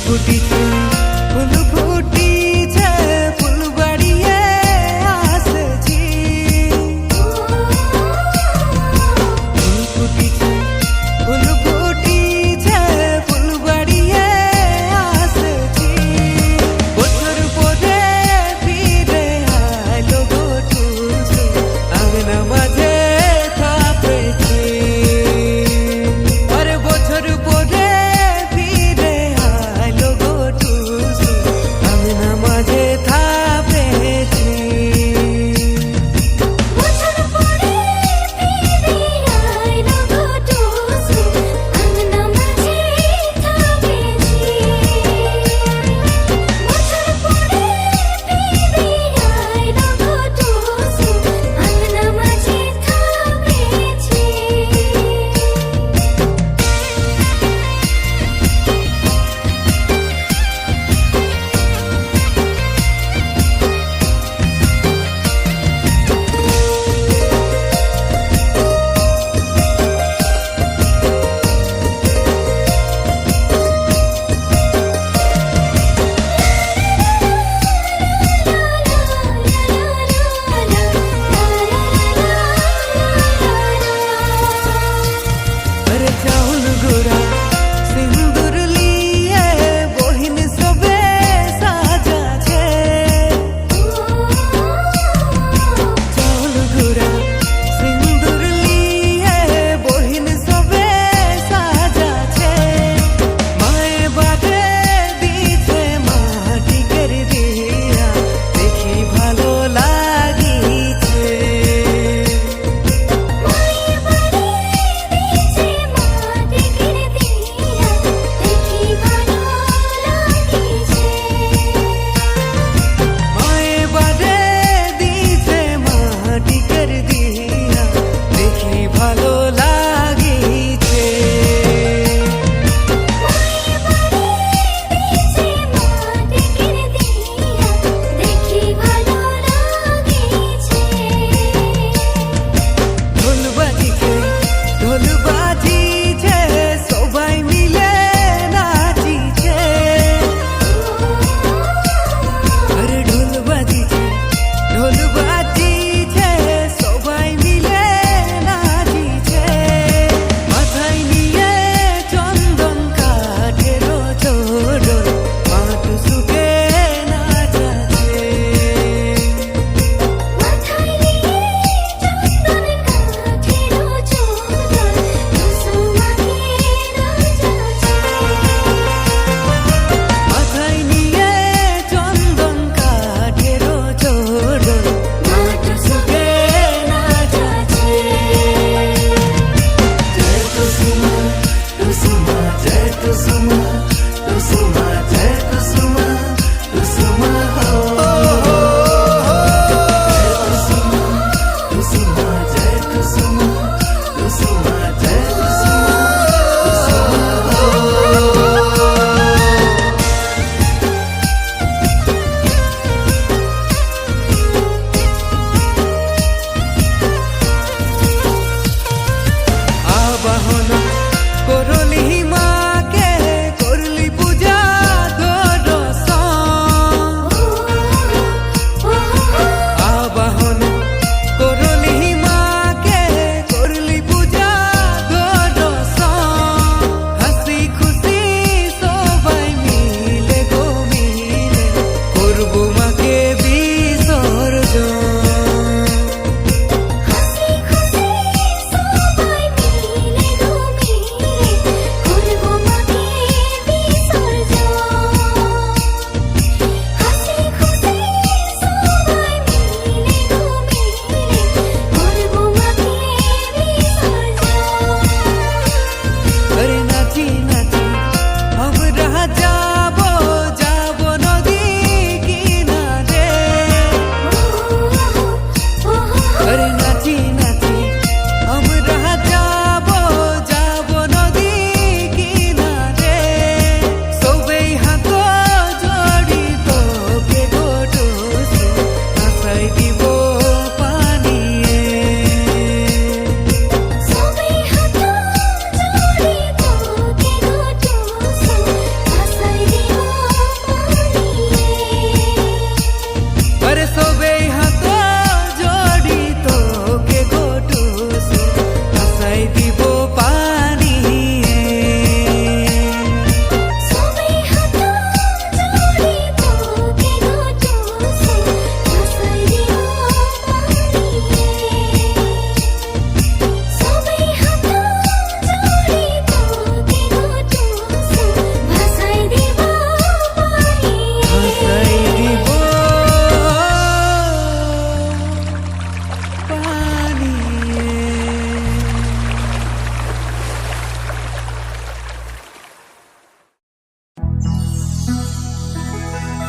ফুটিছে ফুল ফুটিছে ফুল বাড়িয়ে আসছি ফুল ফুটিছে ফুল ফুটিছে ফুল বাড়িয়ে আসছি বছর পরে ফিরে আলো গো টুসু আঙনা মাঝে থাপেছি আরে বছর পরে ফিরে আলো গো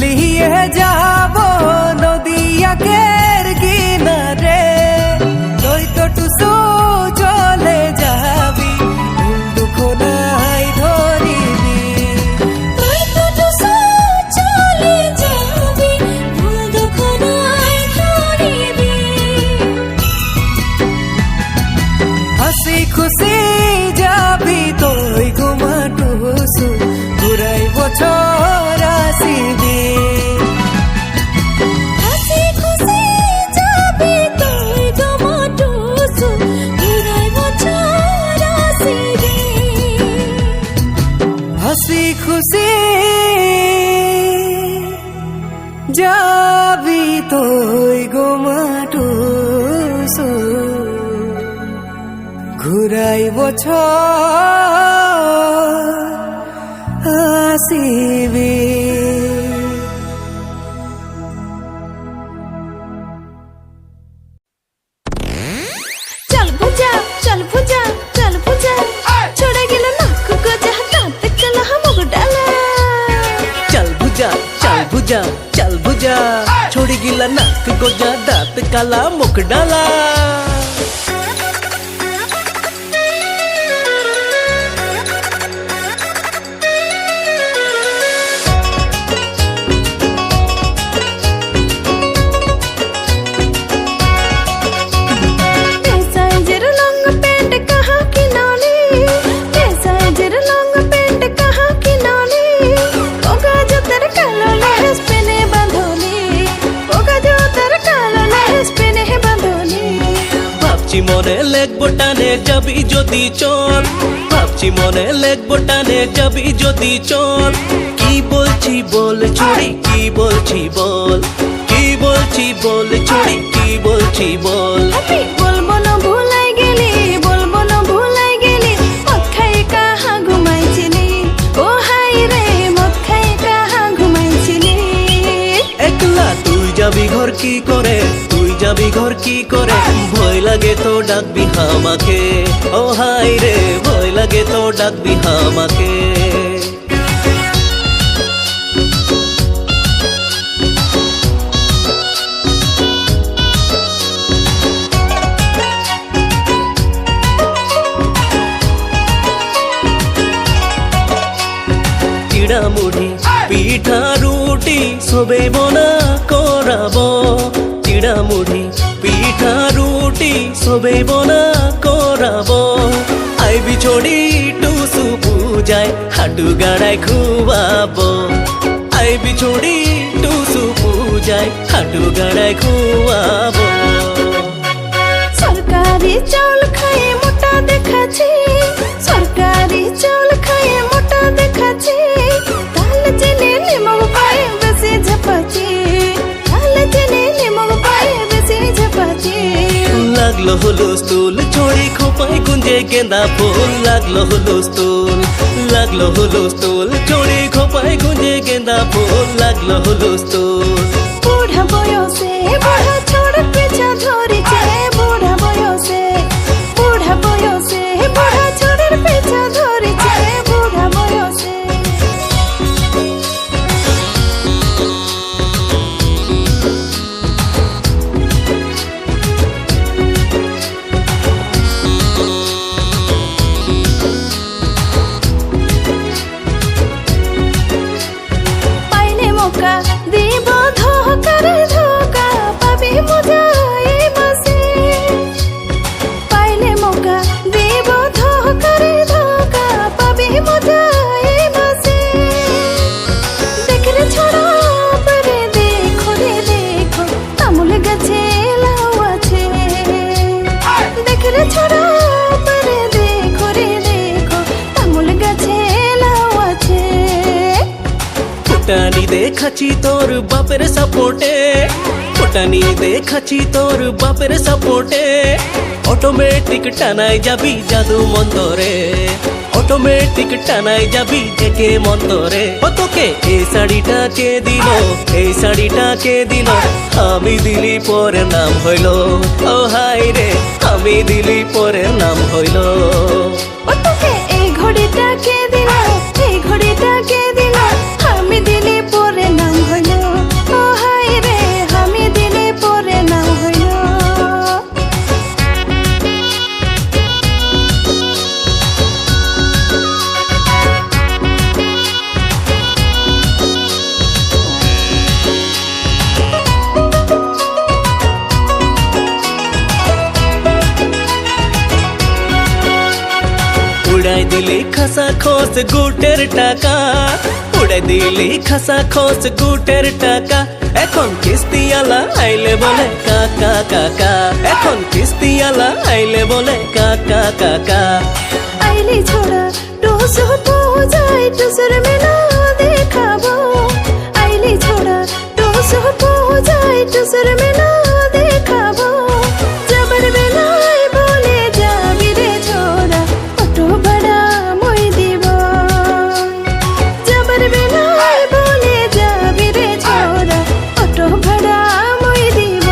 লিয়ে যাব নদিয়াকের কিনারে তুই তো টুসু চলে যাবি দুঃখ নাই ধরিবি তুই তো টুসু চলে যাবি ভুল দুঃখ নাই ধরিবি হাসি খুশি যাবি তুই ঘুমা টুসু ঘুরাই বছর আসিবি হাসি খুশি যাবি তুই ঘুমা টুসু ঘুরাই বছর আসিবি হাসি খুশি যাবি তুই ঘুমা টুসু ঘুরাই বছর আসিবি चल भुजा चल भुजा चल भुजा छोड़े गेला नाक गजा दांत कला मुग डाला चल भुजा चल भुजा चल भुजा छोड़ी गिला नाक गोजा दांत काला मुख डाला साइजर लॉन्ग पैंट कहाँ की नौली साइजर लॉन्ग पैंट कहाँ की नौली ओगा जो तेरे कालो लहस पेने बंधोली ओगा जो तेरे कालो लहस पेने बंधोली ভাবছি মনে লেখবো টানে যাবি যদি চল ভাবছি মনে লেখবো টানে যাবি যদি চল কি বলছি বল ছড়ি কি বলছি বল কি বলছি বল ছড়ি কি বলছি বল আমি বলবো না ভুলাই গেলি বলবো না ভুলাই গেলি মদ খাই কাহা ঘুমাইছিলি ও হাই রে মদ খাই কাহা ঘুমাইছিলি একলা তুই যাবি ঘর কি করে তুই যাবি ঘর কি করে ভয় লাগে তো ডাকবি আমাকে ও হাই রে ভয় লাগে তো ডাকবি আমাকে চিড়া মুড়ি পিঠা রুটি সবে বনা করাব চিড়া মুড়ি পিঠা রুটি সবে বনা করাব আইবি ছড়ি টুসু পূজায় হাঁটু গাড়ায় খুবাব আইবি ছড়ি টুসু পূজায় হাঁটু গাড়ায় খুবাব সরকারি চাউল খায়ে মোটা দেখাচ্ছে সরকারি চাউল খায়ে মোটা দেখাচ্ছে তাহলে জেনে নিমক পায়ে বেশি ঝাপাচ্ছে তাহলে জেনে নিমক পায়ে বেশি ঝাপাচ্ছে লাগলো হলো স্তুল ছড়ি খোপায় গুঞ্জে গেন্দা ফুল লাগলো হলো স্তুল লাগলো হলো স্তুল ছড়ি খোপায় গুঞ্জে গেন্দা ফুল লাগলো হলো স্তুল বুড়া বয়সে বুড়া ছোড় পেছা ধরিছে বুড়া বয়সে বুড়া বয়সে বুড়া ছোড়ের পেছা ধরিছে বুড়া বয়সে পাইলে মোকা দিব ধোকারে ধোকা পাবি মজা এই মাসে পাইলে মোকা দিব ধোকারে ধোকা পাবি মজা এই মাসে দেখরে ছড়া পরে দেখো রে দেখো আমুল গাছে লাউ আছে দেখরে ছড়া পরে দেখো রে দেখো আমুল গাছে লাউ আছে ফুটানি দেখাচ্ছি তোর বাপের সাপোর্টে ফুটানি দেখাচ্ছি তোর বাপের সাপোর্টে অটোমেটিক টানায় যাবি জাদু মন্তরে অটোমেটিক টানায় যাবি ডেকে মন্তরে ও তোকে এই শাড়িটা কে দিল এই শাড়িটা কে দিল আমি দিলি পরের নাম হইল ও হাই রে আমি দিলি পরের নাম হইল ও তোকে এই ঘড়িটা কে দিল এই ঘড়িটা কে দিল আমি দিলে পরে নাম হইল দিলি খাসা খোঁজ গুটের টাকা, উড়াই দিলি খাসা খোঁজ গুটের টাকা। এখন কিস্তিওয়ালা আইলে বলে কাকা কাকা, এখন কিস্তিওয়ালা আইলে বলে কাকা কাকা। আইলি ছোড়া টুস পৌঁছাই টুসুর মেলা দেখাবো, আইলি ছোড়া টুস পৌঁছাই টুসুর মেলা দেখাবো। যাবার বেলায় বলে যাবি রে ছোড়া অটো ভাড়া মই দিব, যাবার বেলায় বলে যাবি রে ছোড়া অটো ভাড়া মই দিব।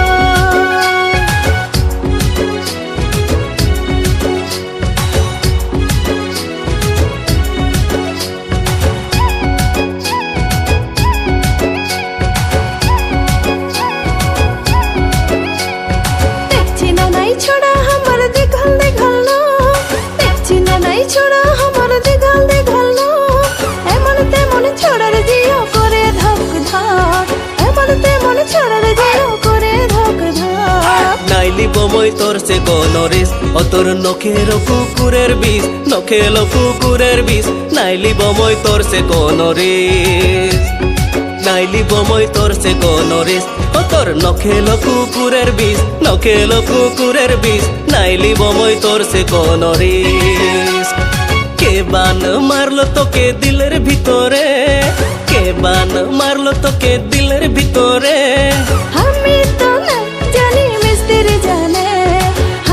দেখছি না নাই ছোড়া আমার দিঘল দিঘল, দেখছি না নাই ছোড়া আমার দিঘল দিঘল। এমন তেমন ছোড়ার জিও করে ধক ধক, এমন তেমন ছোড়ার জিও করে ধক ধক। নাইলি বমই তোর সে কোন রিস, ও তোর নখের কুকুরের বিষ, নখেল কুকুরের বিষ। নাইলি বমই তোর সে কোন রিস, নাইলি বমই তোর সে কোন রিস, ও তোর নখেল কুকুরের বিষ, নখেল কুকুরের বিষ। নাইলি বমই তোর সে কোন রিস। কে বান মারলো তোকে দিলের ভিতরে, কে বান মারলো তোকে দিলের ভিতরে। আমি তো নাই জানি মিস্ত্রি জানে,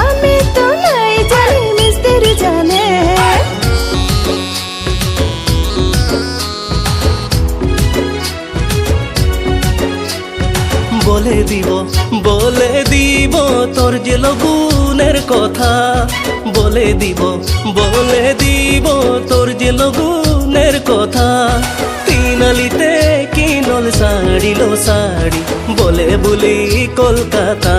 আমি তো নাই জানি মিস্ত্রি জানে। বলে দিব, বলে দিব তোর যে লগুনের কথা, বলে দিব, বলে দিব তোর যে লগুনের কথা। তিনালিতে কিনল শাড়ি লো শাড়ি, বলে বলি কলকাতা।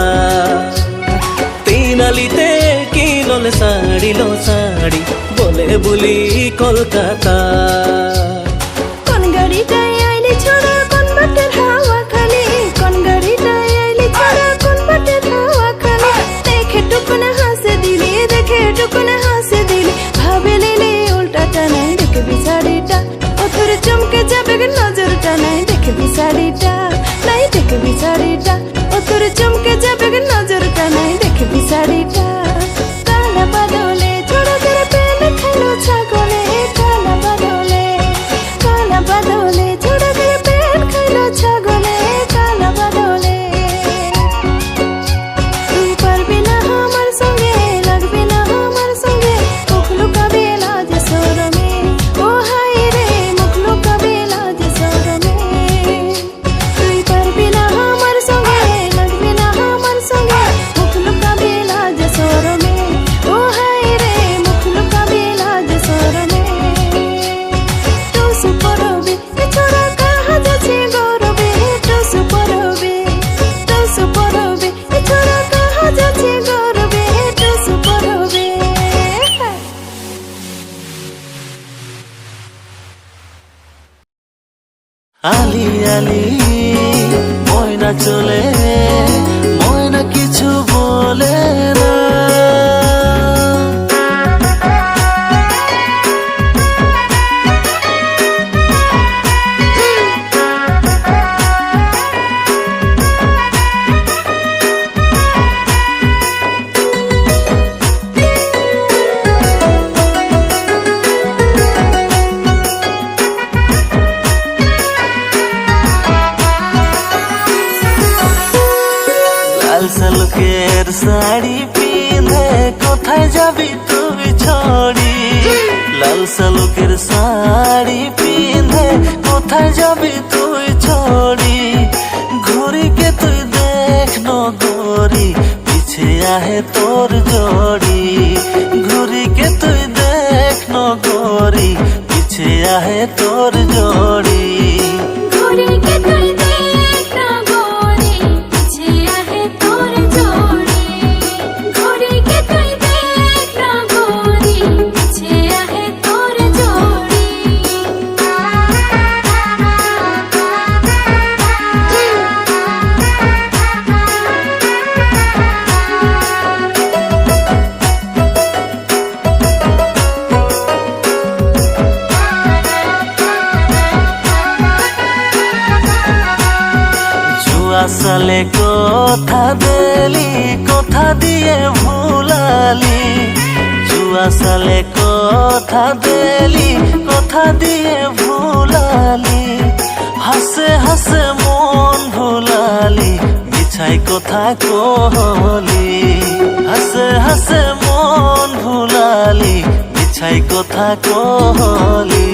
তিনালিতে কিনল শাড়ি লো শাড়ি, বলে বলি কলকাতা। কোন গাড়িটাই আইলি ছোড়া কোন বাটের হাওয়া খালি, কোন গাড়িটাই আইলি ছোড়া কোন বাটের হাওয়া খালি। দেখে টুকুনে হাসে দিলি, দেখে টুকুনে হাসে দিলি, ভাবে নিলি উল্টাটা নাই দেখবি শাড়িটা। ও তোর চমকে যাবে নজরটা নাই দেখবি শাড়িটা, নাই দেখবি শাড়িটা। ও তোর চমকে যাবে নজরটা নাই দেখবি শাড়িটা। কালা বাদলে ছোড়া করে পেন খেলো ছাগলে, কালা বাদলে, কালা বাদলে ছোড়া করে পেন খেলো ছাগলে, কালা বাদলে। তুই পারবি না আমার সঙ্গে, লাগবি না আমার সঙ্গে, মুখ লুকাবে লাজ শরমে। ও হাই রে মুখ লুকাবে লাজ শরমে। তুই পারবি না আমার সঙ্গে, লাগবি না আমার সঙ্গে, মুখ লুকাবে লাজ শরমে। ও হাই রে মুখ লুকাবে লাজ শরমে। টুসু পরবে ছোড়া কাহা যাচ্ছে গৌরবে, টুসু পরবে, টুসু পরবে ছোড়া কাহা যাচ্ছে গৌরবে, টুসু পরবে। আলি আলি ময়না চলে, ময়না কিছু বলে না। লাল সালুকের শাড়ি পিঁধে কোথায় যাবি তুই ছড়ি, লাল সালুকের শাড়ি পিঁধে কোথায় যাবি তুই ছড়ি। ঘুরিকে তুই দেখ নগরি, পিছে আহে তোর জড়ি। ঘুরিকে তুই দেখ নগরি, পিছে আহে তোর জড়ি। ঘুরিকে তুই দেখ না গোরে, পিছে আহে তোর জোড়ি। ঘুরিকে তুই দেখ না গোরে, পিছে আহে তোর জোড়ি। জুয়া সালে কথা দিলি কথা দিয়ে ভুলালি জুয়া সালে কথা দিলি কথা দিয়ে ভুলালি হাসে হাসে মন ভুলালি মিছাই কথা কহলি হাসে হাসে মন ভুলালি মিছাই কথা কহলি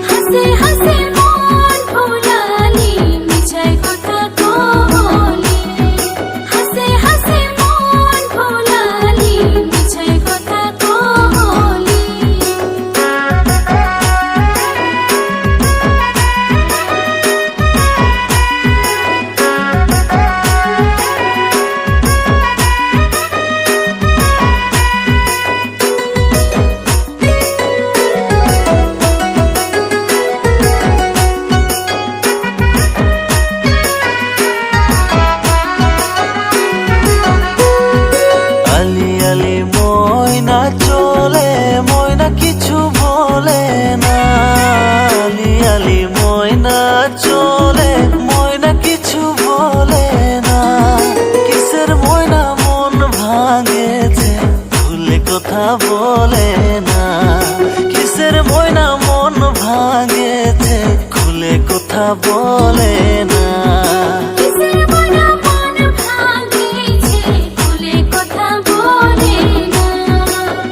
হাসে হাসে মন ভুলালি মিছাই কথা কহলি হাসে হাসে মন ভুলালি মিছাই কথা কহলি আলি আলি ময়না চলে ময়না কিছু বলে না আলি আলি ময়না চলে ময়না কিছু বলে না কিসের ময়না মন ভাঙেছে ভুলে কথা বলে না কিসের ময়না মন ভাঙেছে খুলে কথা বলে না কিসের ময়না মন ভাঙিছে খুলে কথা বলে না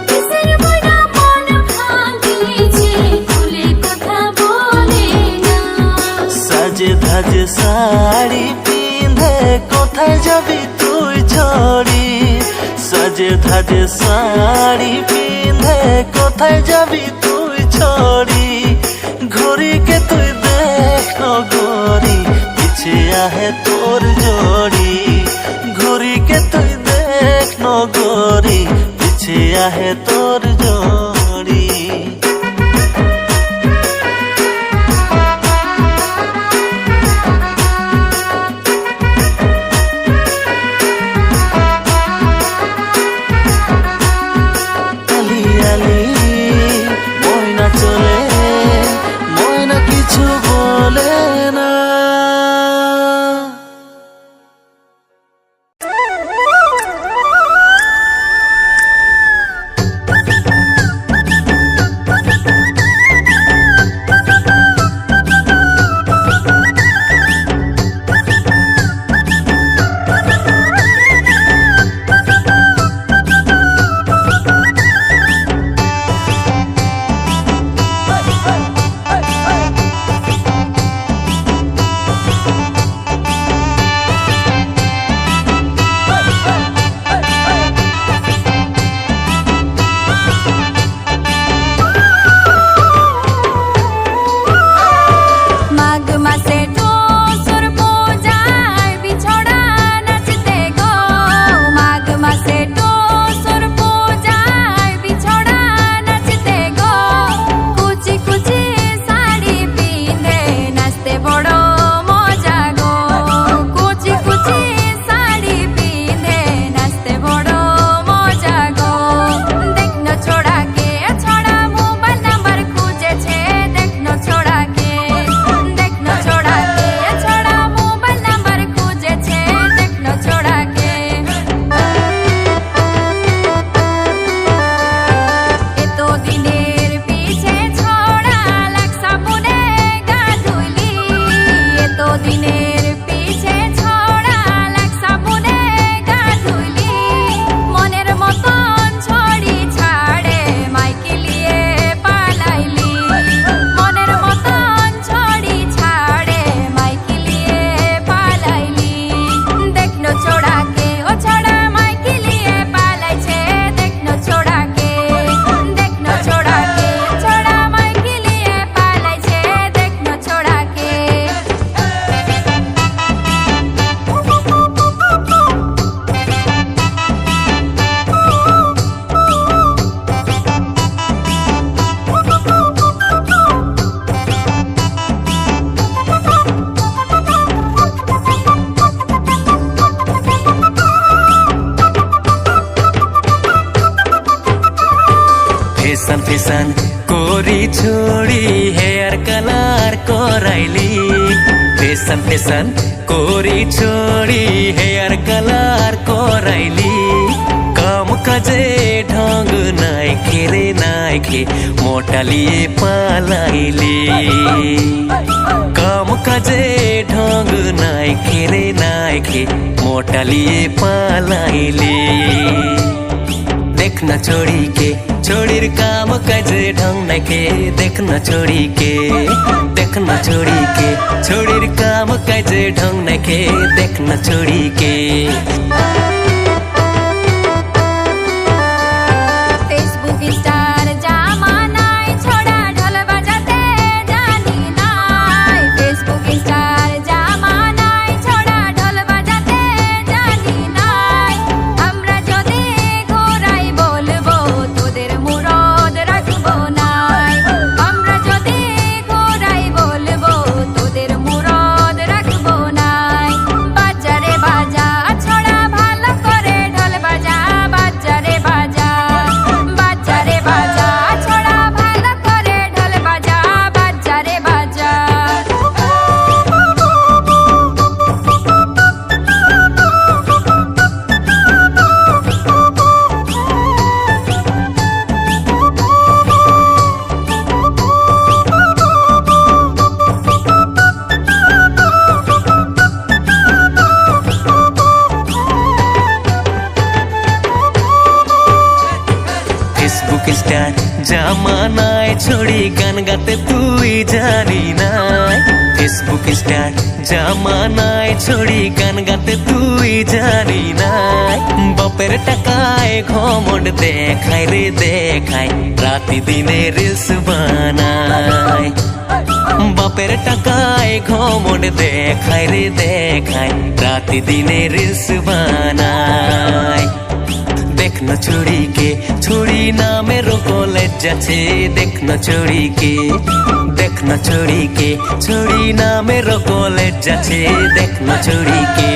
কিসের ময়না মন ভাঙিছে খুলে কথা বলে না সাজে ধাজে শাড়ি পিঁধে কোথায় যাবি তুই ছড়ি সাজে ধাজে শাড়ি পিঁধে কোথায় যাবি তুই ছড়ি ঘড়িকে তুই দেখ গরি পিছে আহে তোর জড়ি ঘড়িকে তুই দেখ গরি পিছে আহে তোর জড়ি আলি আলি ময়না চলে ময়না কিছু বলে না মাঘ মাসে টুসুর পূজায় বিছড়া নাচতে গো মাঘ মাসে টুসুর পূজায় বিছড়া নাচতে গো কুচি কুচি শাড়ি পিঁধে নাচতে বড় মজা গো কুচি কুচি শাড়ি পিঁধে নাচতে বড় মজা গো দেখনো ছোড়াকে ছড়া মোবাইল নাম্বার খুঁজেছে দেখনো ছোড়াকে দেখনো ছোড়াকে ছড়া মোবাইল নাম্বার খুঁজেছে দেখনো ছোড়াকে এত দিনের পিছে ছড়া লাখ সাবুনে গা ধুইলি এত দিনের পিছে ছড়া লাখ সাবুনে গা ধুইলি মনের মতন ছড়ি ছাড়ে মাইকেলিয়ে পালাইলি মনের মতন ছড়ি ছাড়ে মাইকেলিয়ে পালাইলি দেখনো ছোড়াকে ও ছড়া মাইকেলিয়ে পালাইছে দেখনো ছোড়াকে ছড়া মাইকেলিয়ে পালাইছে দেখনো ছোড়াকে ফেশন ফেশন করি ছড়ি হেয়ার কালার করাইলি ফেশন করি ছড়ি হেয়ার কালার করাইলি কাম কাজে ঢং নাই খেরে নাই খে মোটালিয়ে পালাইলি কাম কাজে ঢং নাই খেরে নাই খে মোটালিয়ে পালাইলি देखना छोड़ी के छोड़ीर काम काजे ढंग न के देखना छोड़ी के देखना छोड़ी के छोड़ीर काम काजे ढंग न के देखना छोड़ी के फेसबुक स्टार জামানায় ছোড়া ঢোল বাজাতে জানি নাই फेसबुक स्टार জামানায় ছোড়া ঢোল বাজাতে জানি নাই আমরা যদি ঘোরাই বলবো তোদের মুরদ রাখবো নাই আমরা যদি ঘোরাই বলবো তোদের মুরদ রাখবো নাই বাজারে বাজা ছোড়া ভালো করে ঢোল বাজা বাজারে বাজা বাজারে বাজা ছোড়া ভালো করে ঢোল বাজা বাজারে বাজা फेसबुक स्टार জামানায় ছড়ি গান গাতে তুই জানি নাই फेसबुक स्टार জামানায় ছড়ি গান গাতে তুই জানি নাই বাপের টাকায় ঘমন্ড দেখায় রে দেখায় রাতি দিনে রিলস বানায় বাপের টাকায় ঘমন্ড দেখায় রে দেখায় রাতি দিনে রিলস বানায় देखना छोड़ी के छोड़ी नामे रोको लज्जा छे देखना छोड़ी के देखना छोड़ी के छोड़ी नामे रोको लज्जा छे देखना छोड़ी के